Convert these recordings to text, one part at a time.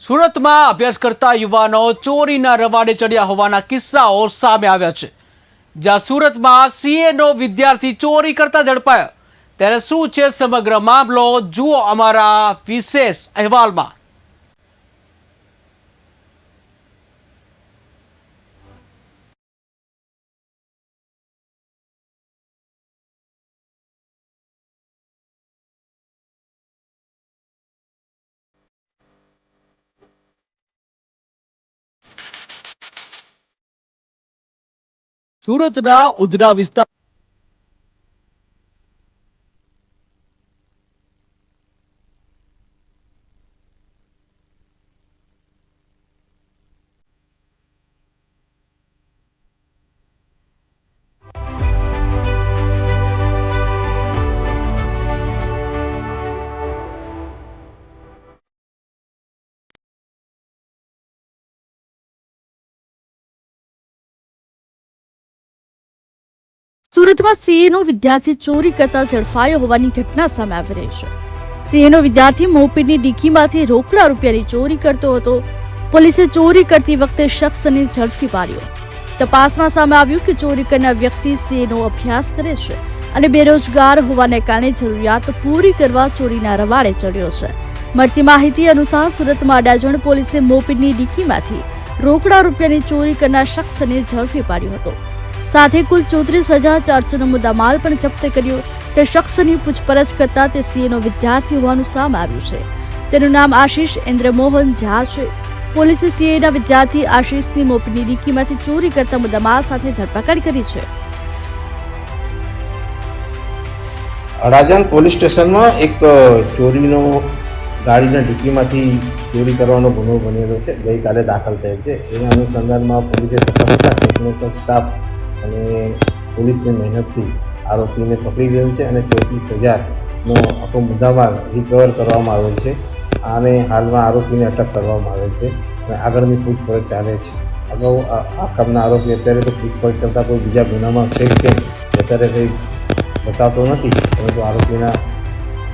સુરતમાં અભ્યાસ કરતા યુવાનો ચોરીના રવાડે ચડ્યા હોવાના કિસ્સાઓ સામે આવ્યા છે। જ્યાં સુરતમાં સીએનો વિદ્યાર્થી ચોરી કરતા ઝડપાયો, ત્યારે શું છે સમગ્ર મામલો, જુઓ અમારા વિશેષ અહેવાલમાં। સુરતના ઉધના વિસ્તાર સુરતમાં સીએનો વિદ્યાર્થી ચોરી કરતા ઝડપાયો હોવાની ઘટના સામે આવી રહી છે। સીએનો વિદ્યાર્થી મોપેડની ડીકીમાંથી રોકડા રૂપિયાની ચોરી કરતો હતો। પોલીસે ચોરી કરતી વખતે શખ્સને ઝડપી પાડ્યો। તપાસમાં સામે આવ્યું કે ચોરી કરનાર વ્યક્તિ સીએનો અભ્યાસ કરે છે અને બેરોજગાર હોવાને કારણે જરૂરિયાત પૂરી કરવા ચોરીના રવાડે ચડ્યો છે। મળતી માહિતી અનુસાર સુરતમાં અડાજણ પોલીસે મોપેડની ડીકીમાંથી રોકડા રૂપિયાની ચોરી કરનાર શખ્સને ઝડપી પાડ્યો હતો। સાથે કુલ 34,400નો મુદ્દામાલ પણ જપ્ત કર્યો। તે શખ્સની પૂછપરછ કરતા તે સીએનો વિદ્યાર્થી હોવાનું સામે આવ્યું છે। તેનું નામ આશીષ ઇન્દ્રમોહન ઝા છે। પોલીસે સીએના વિદ્યાર્થી આશીષની મોપેડની ડીકીમાંથી ચોરી કરતા મુદ્દામાલ સાથે ધરપકડ કરી છે। અડાજણ પોલીસ સ્ટેશનમાં એક ચોરીનો ગાડીના ડીકીમાંથી ચોરી કરવાનો ગુનો બનેલો છે। ગઈકાલે દાખલ થયેલ છે। એના અનુસંધાનમાં પોલીસે તપાસ કરતા ટેકનિકલ સ્ટાફ અને પોલીસની મહેનતથી આરોપીને પકડી લીધેલ છે અને 34,000નો આખો મુદ્દામાલ રિકવર કરવામાં આવેલ છે અને હાલમાં આરોપીને અટક કરવામાં આવેલ છે અને આગળની પૂછપરછ ચાલે છે। અગાઉ આ કામના આરોપી અત્યારે તો પૂછપરછ કરતાં કોઈ બીજા ગુનામાં છે કે કેમ અત્યારે કંઈ બતાવતો નથી, પરંતુ આરોપીના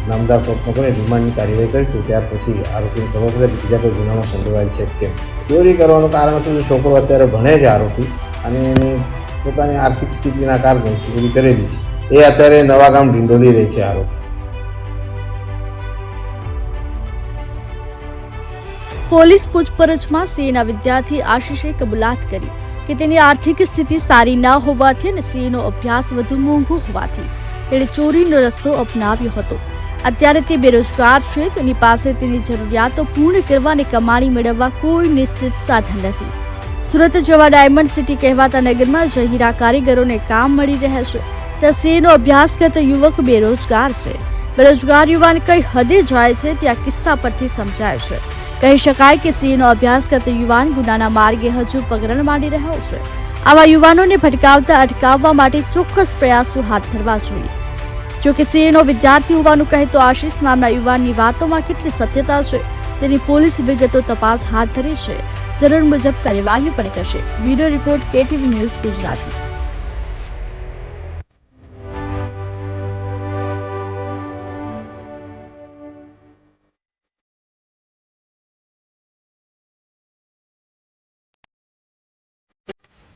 નામદાર કોર્ટમાં પણ રિમાન્ડની કાર્યવાહી કરીશું, ત્યાર પછી આરોપીને ખબર પડે કે બીજા કોઈ ગુનામાં સંડોવાયેલ છે કેમ। ચોરી કરવાનું કારણ શું? છોકરો અત્યારે ભણે છે આરોપી, અને એને પોતાની આર્થિક સ્થિતિના કારણે ચોરી કરેલી છે। એ અત્યારે નવા ગામ ઢીંડોલી રહે છે આરોપી। પોલીસ પૂછપરછમાં સીએના વિદ્યાર્થી આશીષે કબૂલાત કરી કે તેની આર્થિક સ્થિતિ સારી ન હોવાથી અને સીએનો અભ્યાસ વધુ મોંઘો હોવાથી તેણે ચોરીનો રસ્તો અપનાવ્યો હતો। અત્યારે તે બેરોજગાર છે। તેની પાસે તેની જરૂરિયાતો પૂર્ણ કરવા અને કમાણી મેળવવા કોઈ નિશ્ચિત સાધન નથી। સુરત જેવા ડાયમંડ સિટી કહેવાતા નગરમાં જહીરા કારીગરોને કામ મળી રહે છે, ત્યાં સીએનો અભ્યાસ કરતો યુવક બેરોજગાર છે। બેરોજગાર યુવાન કઈ હદે જાય છે તે આ કિસ્સા પરથી સમજાય છે। કહી શકાય કે સીએનો અભ્યાસ કરતો યુવાન ગુનાના માર્ગે હજુ પગરણ માંડી રહ્યો છે। આવા યુવાનોને ભટકાવતા અટકાવવા માટે ચોક્કસ પ્રયાસો હાથ ધરવા જોઈએ। જોકે સીએનો વિદ્યાર્થી હોવાનું કહેતો આશીષ નામના યુવાનની વાતોમાં કેટલી સત્યતા છે તેની પોલીસ વિગતો તપાસ હાથ ધરી છે। જરૂર મુજબ કાર્યવાહી પણ કરશે। Bureau report, KTV news, Gujarati.